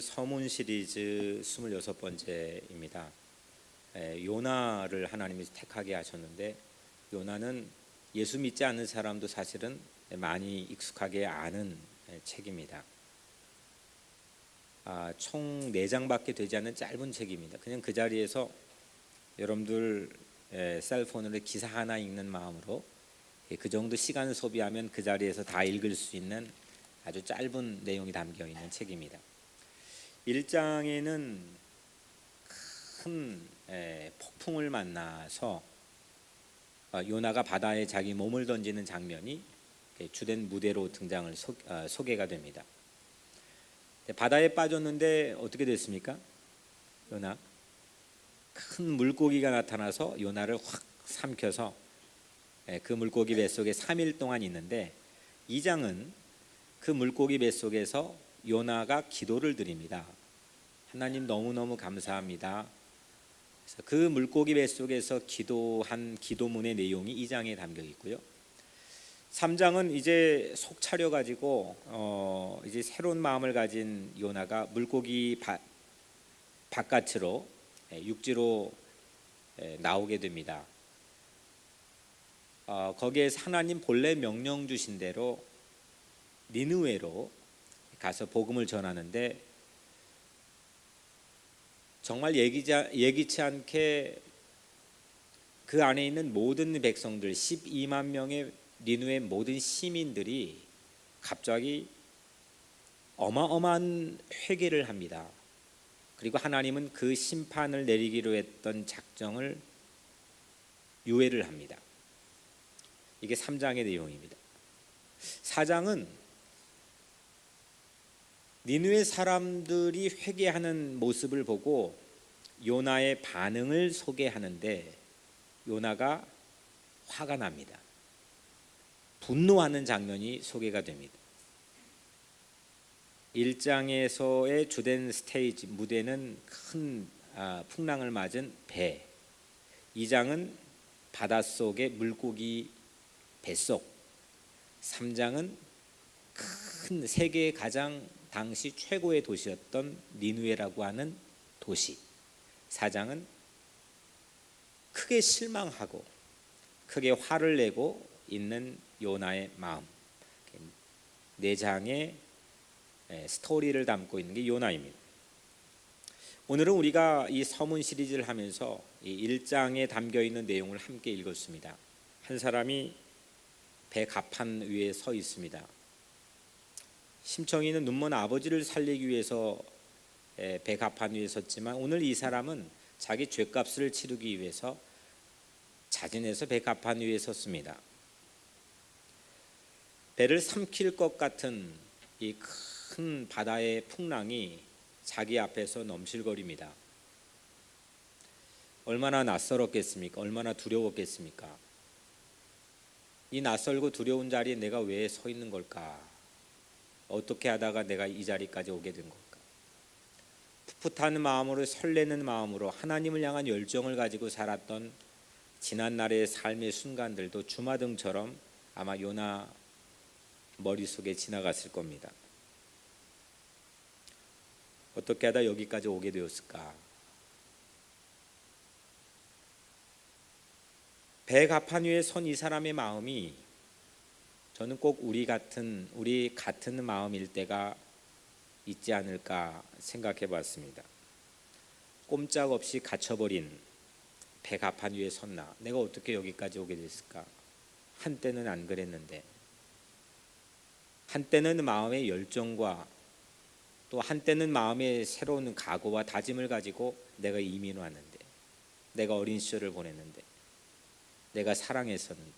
서문 시리즈 26번째입니다. 요나를 하나님이 택하게 하셨는데, 요나는 예수 믿지 않는 사람도 사실은 많이 익숙하게 아는 책입니다. 총 4장밖에 되지 않는 짧은 책입니다. 그냥 그 자리에서 여러분들 셀폰으로 기사 하나 읽는 마음으로 그 정도 시간을 소비하면 그 자리에서 다 읽을 수 있는 아주 짧은 내용이 담겨 있는 책입니다. 1장에는 큰 폭풍을 만나서 요나가 바다에 자기 몸을 던지는 장면이 주된 무대로 등장을 소개가 됩니다. 바다에 빠졌는데 어떻게 됐습니까? 요나 큰 물고기가 나타나서 요나를 확 삼켜서 그 물고기 뱃속에 3일 동안 있는데, 2장은 그 물고기 뱃속에서 요나가 기도를 드립니다. 하나님 너무너무 감사합니다. 그래서 그 물고기 뱃속에서 기도한 기도문의 내용이 2장에 담겨 있고요. 3장은 이제 속 차려가지고 이제 새로운 마음을 가진 요나가 물고기 바깥으로 육지로 나오게 됩니다. 거기에서 하나님 본래 명령 주신 대로 니느웨로 가서 복음을 전하는데, 정말 예기치 않게 그 안에 있는 모든 백성들 12만 명의 니느웨 모든 시민들이 갑자기 어마어마한 회개를 합니다. 그리고 하나님은 그 심판을 내리기로 했던 작정을 유예를 합니다. 이게 3장의 내용입니다. 4장은 니느웨 사람들이 회개하는 모습을 보고 요나의 반응을 소개하는데, 요나가 화가 납니다. 분노하는 장면이 소개가 됩니다. 1장에서의 주된 스테이지 무대는 큰 풍랑을 맞은 배, 2장은 바닷속의 물고기 뱃속, 3장은 큰 세계의 가장 당시 최고의 도시였던 니느웨라고 하는 도시, 4장은 크게 실망하고 크게 화를 내고 있는 요나의 마음, 4장의 스토리를 담고 있는 게 요나입니다. 오늘은 우리가 이 서문 시리즈를 하면서 이 1장에 담겨 있는 내용을 함께 읽었습니다. 한 사람이 배 갑판 위에 서 있습니다. 심청이는 눈먼 아버지를 살리기 위해서 배 갑판 위에 섰지만, 오늘 이 사람은 자기 죗값을 치르기 위해서 자진해서 배 갑판 위에 섰습니다. 배를 삼킬 것 같은 이 큰 바다의 풍랑이 자기 앞에서 넘실거립니다. 얼마나 낯설었겠습니까? 얼마나 두려웠겠습니까? 이 낯설고 두려운 자리에 내가 왜 서 있는 걸까? 어떻게 하다가 내가 이 자리까지 오게 된 걸까? 풋풋한 마음으로, 설레는 마음으로 하나님을 향한 열정을 가지고 살았던 지난날의 삶의 순간들도 주마등처럼 아마 요나 머릿속에 지나갔을 겁니다. 어떻게 하다 여기까지 오게 되었을까? 배 갑판 위에 선 이 사람의 마음이, 저는 꼭 우리 같은 마음일 때가 있지 않을까 생각해 봤습니다. 꼼짝없이 갇혀버린 배 갑판 위에 섰나? 내가 어떻게 여기까지 오게 됐을까? 한때는 안 그랬는데, 한때는 마음의 열정과 또 한때는 마음의 새로운 각오와 다짐을 가지고 내가 이민 왔는데, 내가 어린 시절을 보냈는데, 내가 사랑했었는데,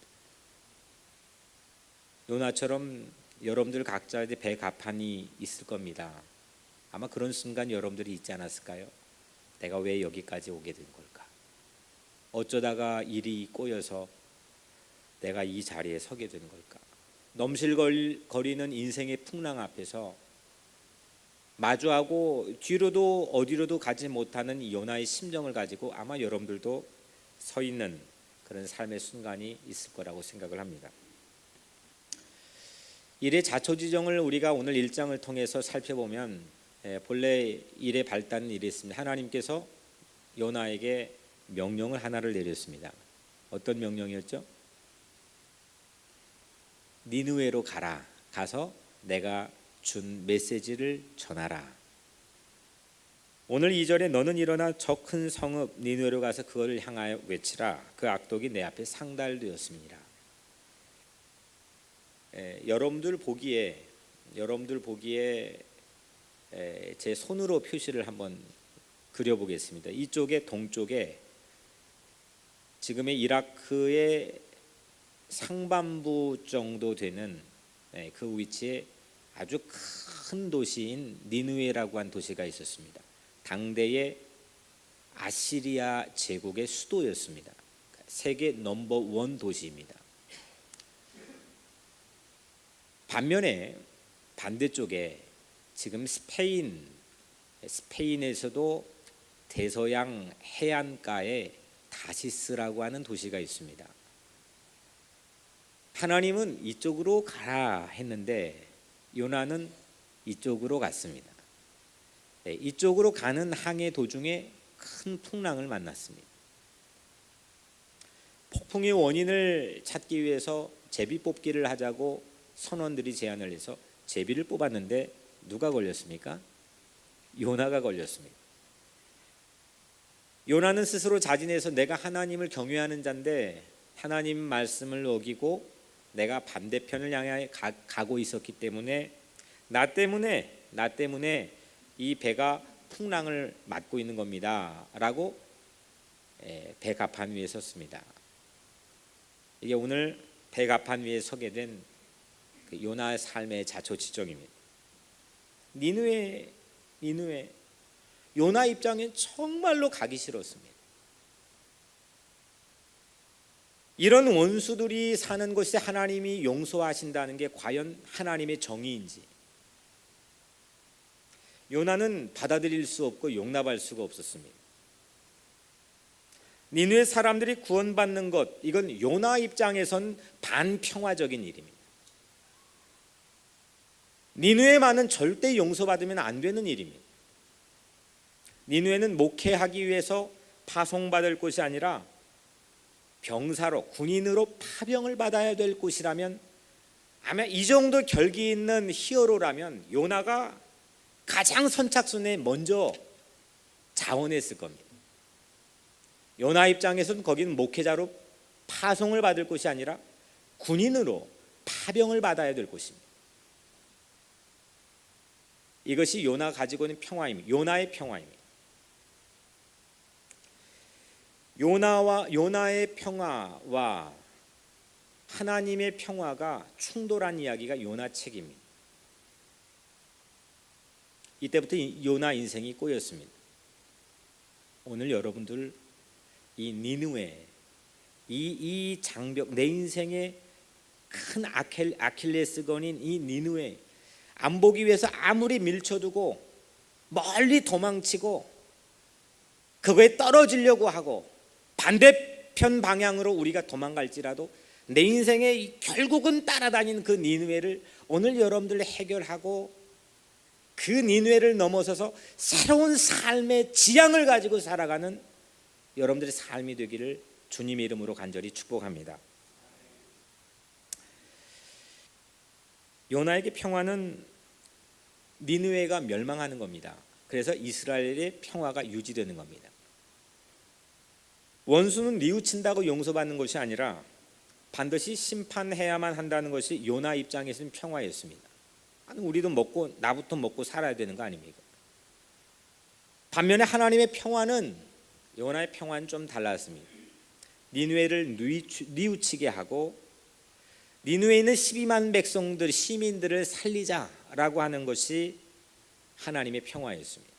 요나처럼 여러분들 각자의 배 갑판이 있을 겁니다. 아마 그런 순간 여러분들이 있지 않았을까요? 내가 왜 여기까지 오게 된 걸까? 어쩌다가 일이 꼬여서 내가 이 자리에 서게 된 걸까? 넘실거리는 인생의 풍랑 앞에서 마주하고 뒤로도 어디로도 가지 못하는 이 요나의 심정을 가지고 아마 여러분들도 서 있는 그런 삶의 순간이 있을 거라고 생각을 합니다. 일의 자초지종을 우리가 오늘 1장을 통해서 살펴보면 본래 일의 발단은 이랬습니다. 하나님께서 요나에게 명령을 하나를 내렸습니다. 어떤 명령이었죠? 니느웨로 가라. 가서 내가 준 메시지를 전하라. 오늘 2절에 너는 일어나 저 큰 성읍 니느웨로 가서 그거를 향하여 외치라. 그 악독이 내 앞에 상달되었습니다. 여러분들 보기에 제 손으로 표시를 한번 그려보겠습니다. 이쪽에 동쪽에 지금의 이라크의 상반부 정도 되는 그 위치에 아주 큰 도시인 니느웨라고 한 도시가 있었습니다. 당대의 아시리아 제국의 수도였습니다. 세계 넘버 원 도시입니다. 반면에 반대쪽에 지금 스페인에서도 대서양 해안가에 다시스라고 하는 도시가 있습니다. 하나님은 이쪽으로 가라 했는데 요나는 이쪽으로 갔습니다. 이쪽으로 가는 항해 도중에 큰 풍랑을 만났습니다. 폭풍의 원인을 찾기 위해서 제비 뽑기를 하자고 선원들이 제안을 해서 제비를 뽑았는데 누가 걸렸습니까? 요나가 걸렸습니다. 요나는 스스로 자진해서 내가 하나님을 경외하는 자인데 하나님 말씀을 어기고 내가 반대편을 향해 가고 있었기 때문에 나 때문에 이 배가 풍랑을 맞고 있는 겁니다 라고 배 갑판 위에 섰습니다. 이게 오늘 배 갑판 위에 서게 된 요나의 삶의 자초지종입니다. 니느웨 요나 입장엔 정말로 가기 싫었습니다. 이런 원수들이 사는 곳에 하나님이 용서하신다는 게 과연 하나님의 정의인지 요나는 받아들일 수 없고 용납할 수가 없었습니다. 니느웨 사람들이 구원받는 것, 이건 요나 입장에선 반평화적인 일입니다. 니느웨만은 절대 용서받으면 안 되는 일입니다. 니느웨는 목회하기 위해서 파송받을 곳이 아니라 병사로, 군인으로 파병을 받아야 될 곳이라면 아마 이 정도 결기 있는 히어로라면 요나가 가장 선착순에 먼저 자원했을 겁니다. 요나 입장에서는 거기는 목회자로 파송을 받을 곳이 아니라 군인으로 파병을 받아야 될 곳입니다. 이것이 요나가 가지고 있는 평화입니다. 요나의 평화입니다. 요나의 평화와 하나님의 평화가 충돌한 이야기가 요나 책입니다. 이때부터 요나 인생이 꼬였습니다. 오늘 여러분들 이 니느웨 이 장벽, 내 인생의 큰 아킬레스건인 이 니느웨 안 보기 위해서 아무리 밀쳐두고 멀리 도망치고 그거에 떨어지려고 하고 반대편 방향으로 우리가 도망갈지라도 내 인생에 결국은 따라다니는 그 니느웨를 오늘 여러분들 해결하고 그 니느웨를 넘어서서 새로운 삶의 지향을 가지고 살아가는 여러분들의 삶이 되기를 주님의 이름으로 간절히 축복합니다. 요나에게 평화는 니느웨가 멸망하는 겁니다. 그래서 이스라엘의 평화가 유지되는 겁니다. 원수는 뉘우친다고 용서받는 것이 아니라 반드시 심판해야만 한다는 것이 요나 입장에서는 평화였습니다. 아니, 우리도 나부터 먹고 살아야 되는 거 아닙니까? 반면에 하나님의 평화는 요나의 평화는 좀 달랐습니다. 니느웨를 뉘우치게 하고 니느웨에 있는 12만 백성들 시민들을 살리자라고 하는 것이 하나님의 평화였습니다.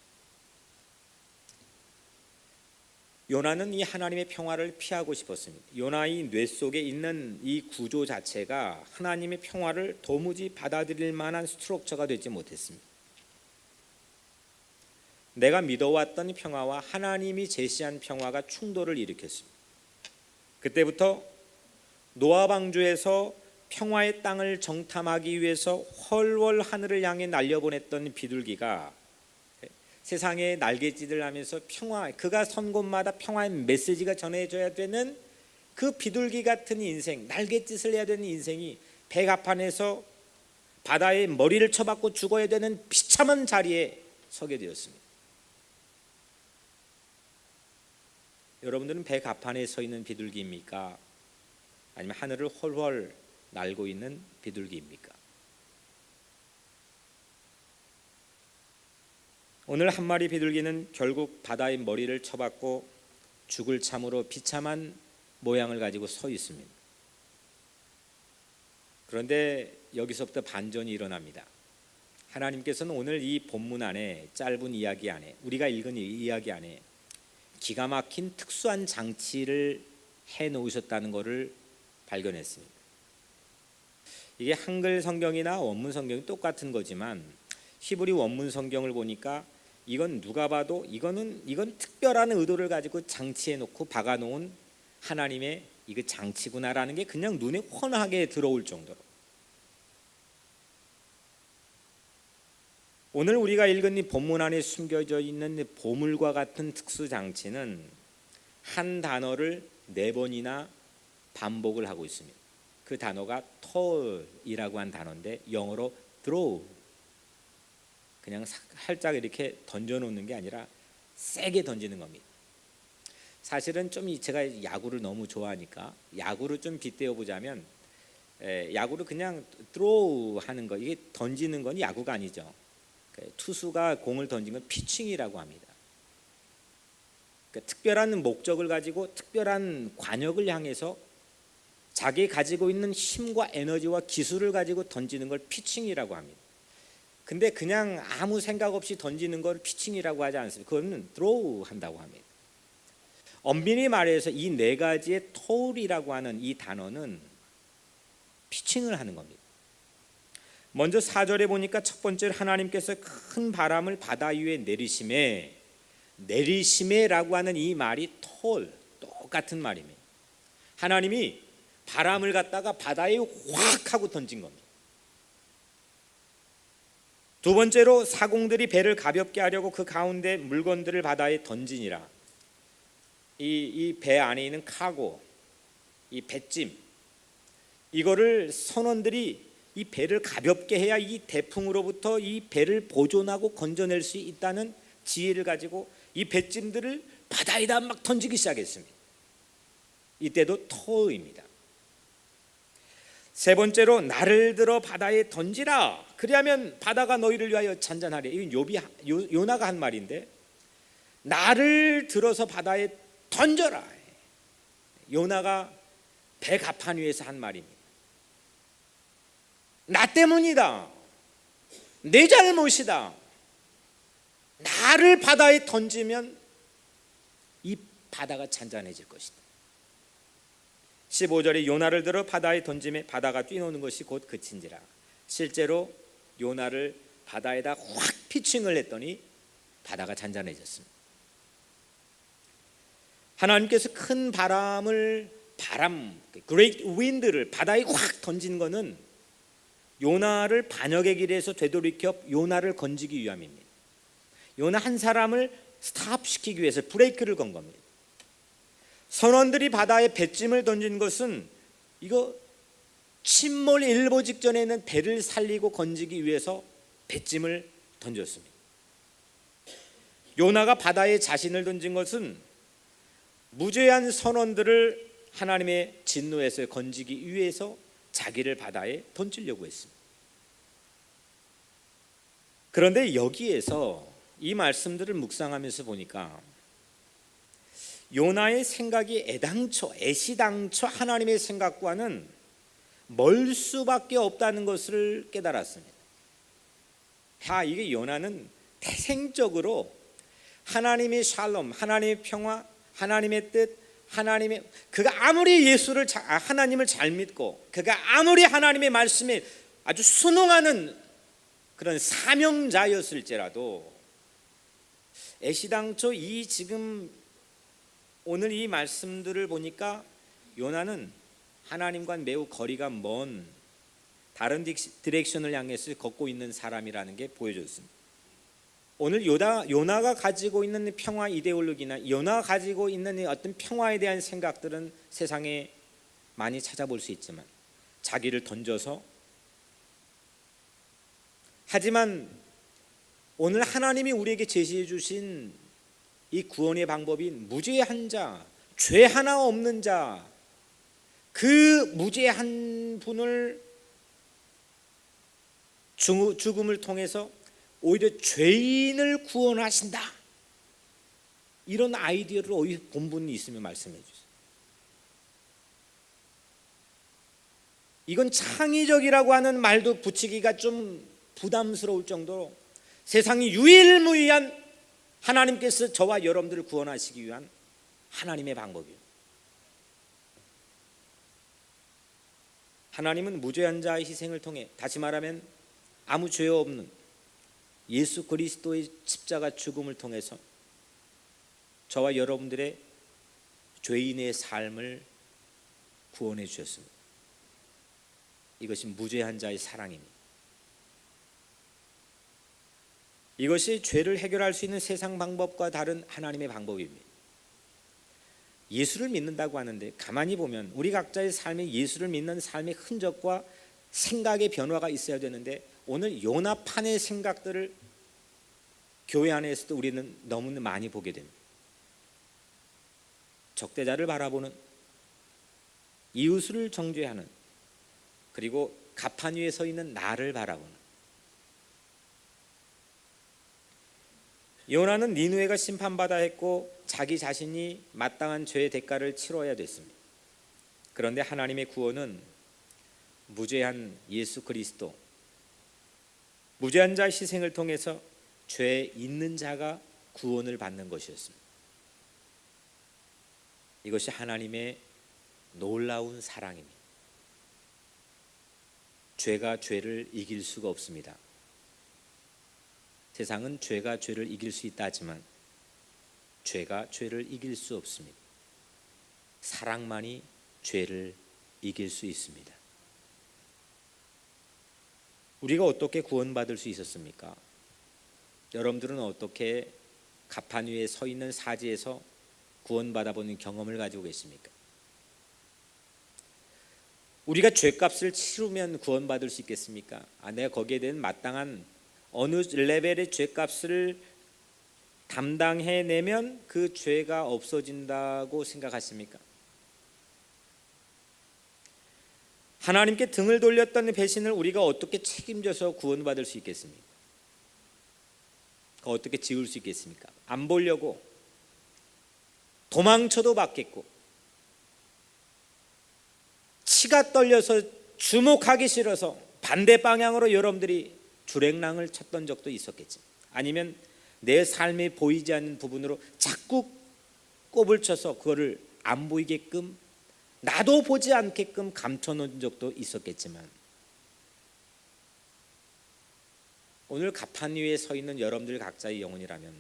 요나는 이 하나님의 평화를 피하고 싶었습니다. 요나의 뇌 속에 있는 이 구조 자체가 하나님의 평화를 도무지 받아들일 만한 스트럭처가 되지 못했습니다. 내가 믿어왔던 평화와 하나님이 제시한 평화가 충돌을 일으켰습니다. 그때부터 노아 방주에서 평화의 땅을 정탐하기 위해서 훨훨 하늘을 향해 날려보냈던 비둘기가 세상에 날갯짓을 하면서 평화, 그가 선 곳마다 평화의 메시지가 전해져야 되는 그 비둘기 같은 인생, 날갯짓을 해야 되는 인생이 백합판에서 바다에 머리를 쳐박고 죽어야 되는 비참한 자리에 서게 되었습니다. 여러분들은 백합판에 서 있는 비둘기입니까? 아니면 하늘을 훨훨 날고 있는 비둘기입니까? 오늘 한 마리 비둘기는 결국 바다의 머리를 쳐박고 죽을 참으로 비참한 모양을 가지고 서 있습니다. 그런데 여기서부터 반전이 일어납니다. 하나님께서는 오늘 이 본문 안에, 짧은 이야기 안에, 우리가 읽은 이 이야기 안에 기가 막힌 특수한 장치를 해 놓으셨다는 것을 발견했습니다. 이게 한글 성경이나 원문 성경이 똑같은 거지만 히브리 원문 성경을 보니까 이건 누가 봐도 이건 특별한 의도를 가지고 장치해 놓고 박아 놓은 하나님의 이거 장치구나라는 게 그냥 눈에 훤하게 들어올 정도로, 오늘 우리가 읽은 이 본문 안에 숨겨져 있는 보물과 같은 특수 장치는 한 단어를 4번이나 반복을 하고 있습니다. 그 단어가 톨이라고 한 단어인데 영어로 throw, 그냥 살짝 이렇게 던져놓는 게 아니라 세게 던지는 겁니다. 사실은 좀 제가 야구를 너무 좋아하니까 야구를 좀 빗대어 보자면, 야구를 그냥 throw 하는 거, 이게 던지는 건 야구가 아니죠. 투수가 공을 던진 건 피칭이라고 합니다. 그러니까 특별한 목적을 가지고 특별한 관역을 향해서 자기 가지고 있는 힘과 에너지와 기술을 가지고 던지는 걸 피칭이라고 합니다. 근데 그냥 아무 생각 없이 던지는 걸 피칭이라고 하지 않습니다. 그거는 throw 한다고 합니다. 엄밀히 말해서 이 4가지의 톨이라고 하는 이 단어는 피칭을 하는 겁니다. 먼저 4절에 보니까 첫 번째로 하나님께서 큰 바람을 바다 위에 내리시매라고 하는 이 말이 톨, 똑같은 말입니다. 하나님이 바람을 갖다가 바다에 확 하고 던진 겁니다. 두 번째로 사공들이 배를 가볍게 하려고 그 가운데 물건들을 바다에 던지니라. 이 배 안에 있는 카고, 이 배짐, 이거를 선원들이 이 배를 가볍게 해야 이 대풍으로부터 이 배를 보존하고 건져낼 수 있다는 지혜를 가지고 이 배짐들을 바다에다 막 던지기 시작했습니다. 이때도 토입니다. 세 번째로 나를 들어 바다에 던지라. 그리하면 바다가 너희를 위하여 잔잔하리. 이건 요나가 한 말인데, 나를 들어서 바다에 던져라. 요나가 백합판 위에서 한 말입니다. 나 때문이다. 내 잘못이다. 나를 바다에 던지면 이 바다가 잔잔해질 것이다. 15절에 요나를 들어 바다에 던짐에 바다가 뛰노는 것이 곧 그친지라. 실제로 요나를 바다에다 확 피칭을 했더니 바다가 잔잔해졌습니다. 하나님께서 큰 great wind를 바다에 확 던진 것은 요나를 반역의 길에서 되돌이켜 요나를 건지기 위함입니다. 요나 한 사람을 스탑시키기 위해서 브레이크를 건 겁니다. 선원들이 바다에 배짐을 던진 것은 이거 침몰 일보 직전에는 배를 살리고 건지기 위해서 배짐을 던졌습니다. 요나가 바다에 자신을 던진 것은 무죄한 선원들을 하나님의 진노에서 건지기 위해서 자기를 바다에 던지려고 했습니다. 그런데 여기에서 이 말씀들을 묵상하면서 보니까 요나의 생각이 애시당초 하나님의 생각과는 멀 수밖에 없다는 것을 깨달았습니다. 이게 요나는 태생적으로 하나님의 샬롬, 하나님의 평화, 하나님의 뜻, 그가 아무리 하나님을 잘 믿고 그가 아무리 하나님의 말씀에 아주 순응하는 그런 사명자였을지라도 애시당초 지금 오늘 이 말씀들을 보니까 요나는 하나님과 매우 거리가 먼 다른 디렉션을 향해서 걷고 있는 사람이라는 게 보여졌습니다. 오늘 요나가 가지고 있는 평화 이데올로기나 요나가 가지고 있는 어떤 평화에 대한 생각들은 세상에 많이 찾아볼 수 있지만 자기를 던져서, 하지만 오늘 하나님이 우리에게 제시해 주신 이 구원의 방법이 무죄한 자, 죄 하나 없는 자, 그 무죄한 분을 죽음을 통해서 오히려 죄인을 구원하신다, 이런 아이디어를 어디 본 분이 있으면 말씀해 주세요. 이건 창의적이라고 하는 말도 붙이기가 좀 부담스러울 정도로 세상이 유일무이한 하나님께서 저와 여러분들을 구원하시기 위한 하나님의 방법이에요. 하나님은 무죄한 자의 희생을 통해, 다시 말하면 아무 죄 없는 예수 그리스도의 십자가 죽음을 통해서 저와 여러분들의 죄인의 삶을 구원해 주셨습니다. 이것이 무죄한 자의 사랑입니다. 이것이 죄를 해결할 수 있는 세상 방법과 다른 하나님의 방법입니다. 예수를 믿는다고 하는데 가만히 보면 우리 각자의 삶에 예수를 믿는 삶의 흔적과 생각의 변화가 있어야 되는데, 오늘 요나판의 생각들을 교회 안에서도 우리는 너무 많이 보게 됩니다. 적대자를 바라보는, 이웃을 정죄하는, 그리고 가판 위에 서 있는 나를 바라보는. 요나는 니느웨가 심판받아야 했고 자기 자신이 마땅한 죄의 대가를 치러야 됐습니다. 그런데 하나님의 구원은 무죄한 예수 그리스도, 무죄한 자의 희생을 통해서 죄 있는 자가 구원을 받는 것이었습니다. 이것이 하나님의 놀라운 사랑입니다. 죄가 죄를 이길 수가 없습니다. 세상은 죄가 죄를 이길 수 있다 하지만 죄가 죄를 이길 수 없습니다. 사랑만이 죄를 이길 수 있습니다. 우리가 어떻게 구원받을 수 있었습니까? 여러분들은 어떻게 가판 위에 서 있는 사지에서 구원받아보는 경험을 가지고 계십니까? 우리가 죄값을 치르면 구원받을 수 있겠습니까? 내가 거기에 대한 마땅한 어느 레벨의 죄값을 담당해내면 그 죄가 없어진다고 생각하십니까? 하나님께 등을 돌렸던 배신을 우리가 어떻게 책임져서 구원받을 수 있겠습니까? 어떻게 지울 수 있겠습니까? 안 보려고 도망쳐도 받겠고, 치가 떨려서 주목하기 싫어서 반대 방향으로 여러분들이 주랭랑을 쳤던 적도 있었겠지. 아니면 내 삶에 보이지 않는 부분으로 자꾸 꼽을 쳐서 그거를 안 보이게끔, 나도 보지 않게끔 감춰놓은 적도 있었겠지만, 오늘 가판 위에 서 있는 여러분들 각자의 영혼이라면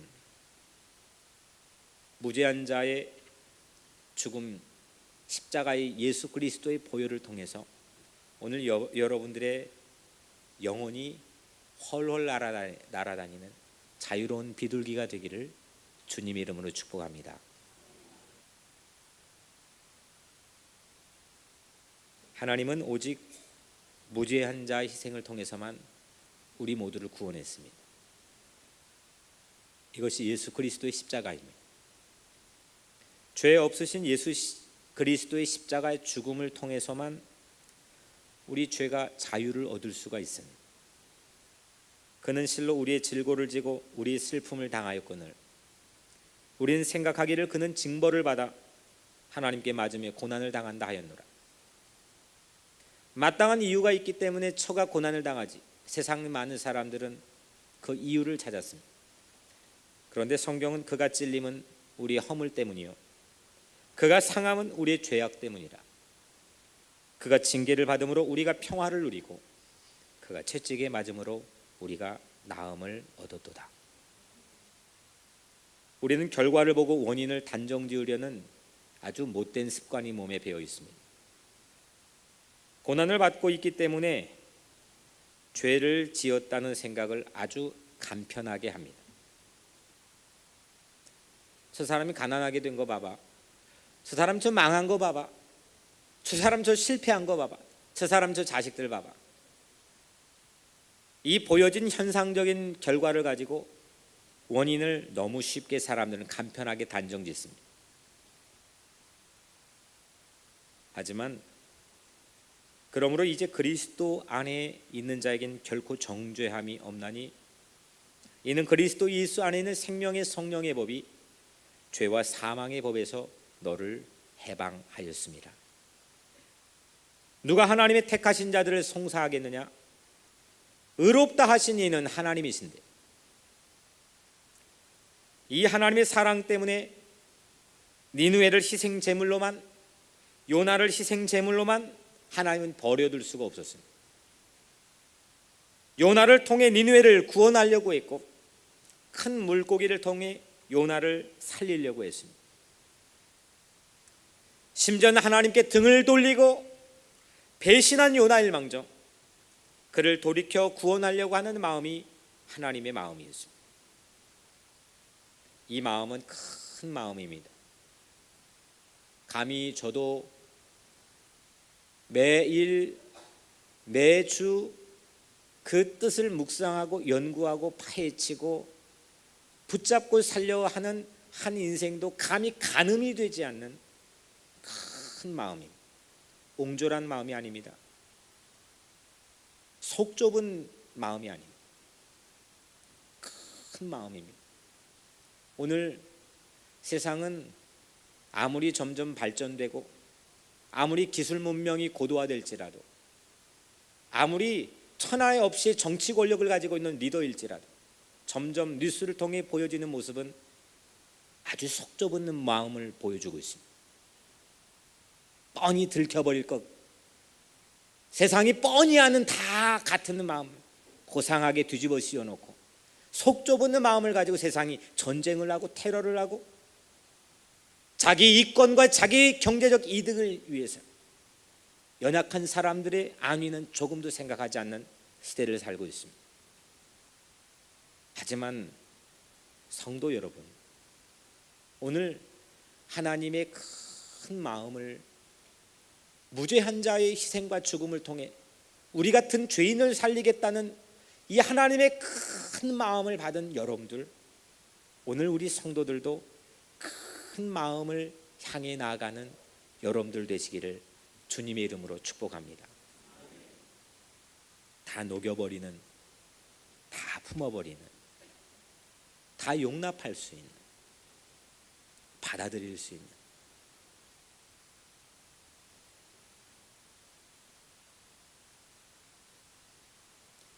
무죄한 자의 죽음, 십자가의 예수 그리스도의 보혈을 통해서 오늘 여러분들의 영혼이 헐헐 날아다니는 자유로운 비둘기가 되기를 주님의 이름으로 축복합니다. 하나님은 오직 무죄한 자의 희생을 통해서만 우리 모두를 구원했습니다. 이것이 예수 그리스도의 십자가입니다. 죄 없으신 예수 그리스도의 십자가의 죽음을 통해서만 우리 죄가 자유를 얻을 수가 있습니다. 그는 실로 우리의 질고를 지고 우리의 슬픔을 당하였거늘 우리는 생각하기를 그는 징벌을 받아 하나님께 맞으며 고난을 당한다 하였노라. 마땅한 이유가 있기 때문에 처가 고난을 당하지, 세상 많은 사람들은 그 이유를 찾았습니다. 그런데 성경은 그가 찔림은 우리의 허물 때문이요 그가 상함은 우리의 죄악 때문이라. 그가 징계를 받음으로 우리가 평화를 누리고 그가 채찍에 맞음으로 우리가 나음을 얻었도다. 우리는 결과를 보고 원인을 단정지으려는 아주 못된 습관이 몸에 배어 있습니다. 고난을 받고 있기 때문에 죄를 지었다는 생각을 아주 간편하게 합니다. 저 사람이 가난하게 된 거 봐봐. 저 사람 저 망한 거 봐봐. 저 사람 저 실패한 거 봐봐. 저 사람 저 자식들 봐봐. 이 보여진 현상적인 결과를 가지고 원인을 너무 쉽게 사람들은 간편하게 단정짓습니다. 하지만 그러므로 이제 그리스도 안에 있는 자에겐 결코 정죄함이 없나니 이는 그리스도 예수 안에 있는 생명의 성령의 법이 죄와 사망의 법에서 너를 해방하였습니다. 누가 하나님의 택하신 자들을 송사하겠느냐? 의롭다 하신 이는 하나님이신데 이 하나님의 사랑 때문에 니느웨를 희생 제물로만, 요나를 희생 제물로만 하나님은 버려둘 수가 없었습니다. 요나를 통해 니느웨를 구원하려고 했고 큰 물고기를 통해 요나를 살리려고 했습니다. 심지어는 하나님께 등을 돌리고 배신한 요나일망정 그를 돌이켜 구원하려고 하는 마음이 하나님의 마음이었습니다. 이 마음은 큰 마음입니다. 감히 저도 매일 매주 그 뜻을 묵상하고 연구하고 파헤치고 붙잡고 살려 하는 한 인생도 감히 가늠이 되지 않는 큰 마음입니다. 옹졸한 마음이 아닙니다. 속 좁은 마음이 아닙니다. 큰 마음입니다. 오늘 세상은 아무리 점점 발전되고 아무리 기술 문명이 고도화될지라도 아무리 천하에 없이 정치 권력을 가지고 있는 리더일지라도 점점 뉴스를 통해 보여지는 모습은 아주 속 좁은 마음을 보여주고 있습니다. 뻔히 들켜버릴 것, 세상이 뻔히 아는 다 같은 마음 고상하게 뒤집어 씌워놓고 속 좁은 마음을 가지고 세상이 전쟁을 하고 테러를 하고 자기 이권과 자기 경제적 이득을 위해서 연약한 사람들의 안위는 조금도 생각하지 않는 시대를 살고 있습니다. 하지만 성도 여러분, 오늘 하나님의 큰 마음을 무죄한 자의 희생과 죽음을 통해 우리 같은 죄인을 살리겠다는 이 하나님의 큰 마음을 받은 여러분들, 오늘 우리 성도들도 큰 마음을 향해 나아가는 여러분들 되시기를 주님의 이름으로 축복합니다. 다 녹여버리는, 다 품어버리는, 다 용납할 수 있는, 받아들일 수 있는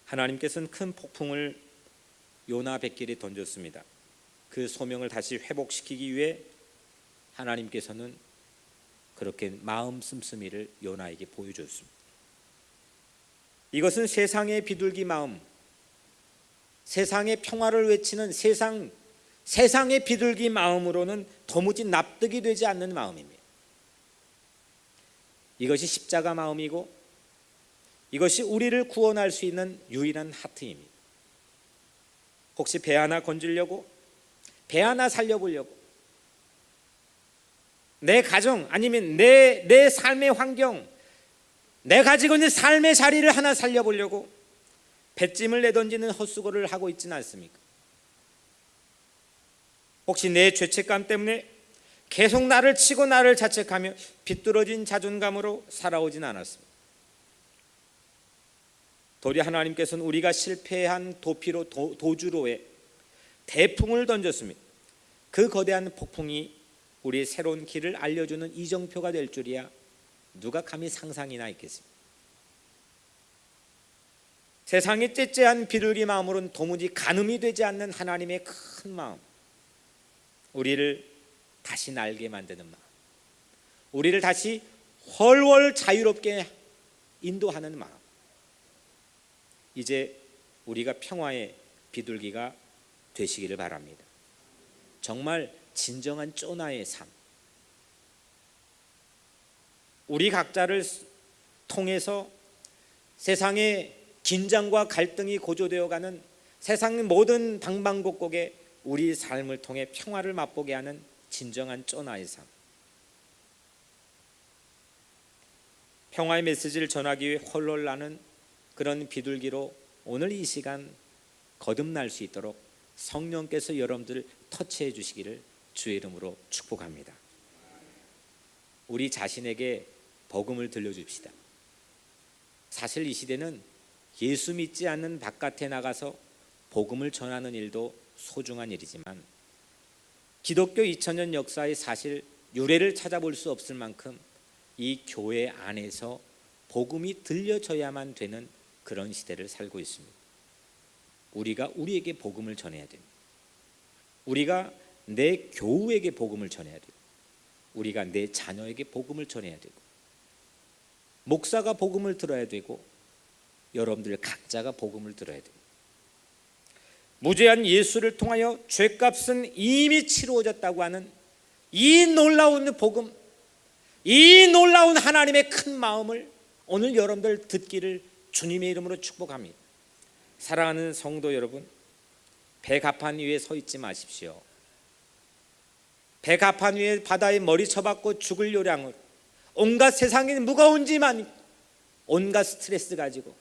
하나님께서는 큰 폭풍을 요나 뱃길에 던졌습니다. 그 소명을 다시 회복시키기 위해 하나님께서는 그렇게 마음 씀씀이를 요나에게 보여줬습니다. 이것은 세상의 비둘기 마음, 세상의 평화를 외치는 세상의 비둘기 마음으로는 도무지 납득이 되지 않는 마음입니다. 이것이 십자가 마음이고 이것이 우리를 구원할 수 있는 유일한 하트입니다. 혹시 배 하나 건지려고, 배 하나 살려보려고, 내 가정 아니면 내 삶의 환경, 내 가지고 있는 삶의 자리를 하나 살려보려고 배짐을 내던지는 헛수고를 하고 있지는 않습니까? 혹시 내 죄책감 때문에 계속 나를 치고 나를 자책하며 비뚤어진 자존감으로 살아오진 않았습니다. 도리 하나님께서는 우리가 실패한 도피로 도주로에 대풍을 던졌습니다. 그 거대한 폭풍이 우리의 새로운 길을 알려주는 이정표가 될 줄이야 누가 감히 상상이나 있겠습니까? 세상의 째째한 비둘기 마음으로는 도무지 가늠이 되지 않는 하나님의 큰 마음, 우리를 다시 날게 만드는 마음, 우리를 다시 훨훨 자유롭게 인도하는 마음, 이제 우리가 평화의 비둘기가 되시기를 바랍니다. 정말 진정한 쪼나의 삶, 우리 각자를 통해서 세상의 긴장과 갈등이 고조되어가는 세상의 모든 방방곡곡에 우리 삶을 통해 평화를 맛보게 하는 진정한 쪼나의 삶. 평화의 메시지를 전하기 위해 헐헐 나는 그런 비둘기로 오늘 이 시간 거듭날 수 있도록 성령께서 여러분들을 터치해 주시기를 주의 이름으로 축복합니다. 우리 자신에게 복음을 들려줍시다. 사실 이 시대는 예수 믿지 않는 바깥에 나가서 복음을 전하는 일도 소중한 일이지만 기독교 2000년 역사의 사실 유래를 찾아볼 수 없을 만큼 이 교회 안에서 복음이 들려져야만 되는 그런 시대를 살고 있습니다. 우리가 우리에게 복음을 전해야 됩니다. 우리가 내 교우에게 복음을 전해야 되고, 우리가 내 자녀에게 복음을 전해야 되고, 목사가 복음을 들어야 되고, 여러분들 각자가 복음을 들어야 되고, 무죄한 예수를 통하여 죄값은 이미 치루어졌다고 하는 이 놀라운 복음, 이 놀라운 하나님의 큰 마음을 오늘 여러분들 듣기를 주님의 이름으로 축복합니다. 사랑하는 성도 여러분, 배가판 위에 서 있지 마십시오. 배가판 위에 바다에 머리 쳐박고 죽을 요량으로 온갖 세상에 무거운지만 온갖 스트레스 가지고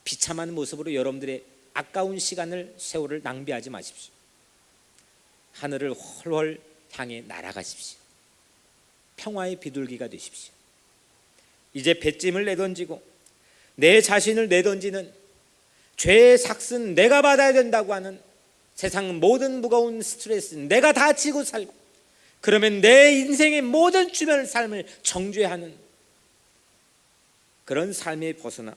비참한 모습으로 여러분들의 아까운 시간을 세월을 낭비하지 마십시오. 하늘을 훨훨 향해 날아가십시오. 평화의 비둘기가 되십시오. 이제 배짐을 내던지고 내 자신을 내던지는 죄의 삭은 내가 받아야 된다고 하는 세상 모든 무거운 스트레스 내가 다 지고 살고, 그러면 내 인생의 모든 주변 삶을 정죄하는 그런 삶에 벗어나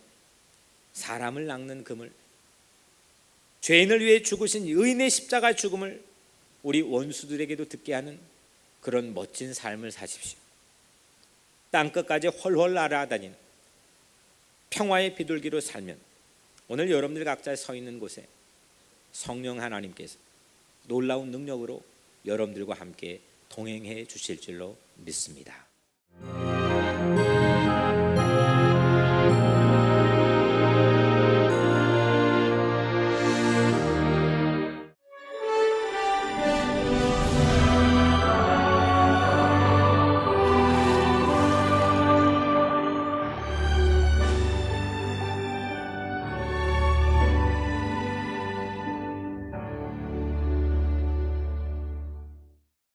사람을 낚는 그물, 죄인을 위해 죽으신 의인의 십자가 죽음을 우리 원수들에게도 듣게 하는 그런 멋진 삶을 사십시오. 땅끝까지 훨훨 날아다니는 평화의 비둘기로 살면 오늘 여러분들 각자 서 있는 곳에 성령 하나님께서 놀라운 능력으로 여러분들과 함께 동행해 주실 줄로 믿습니다.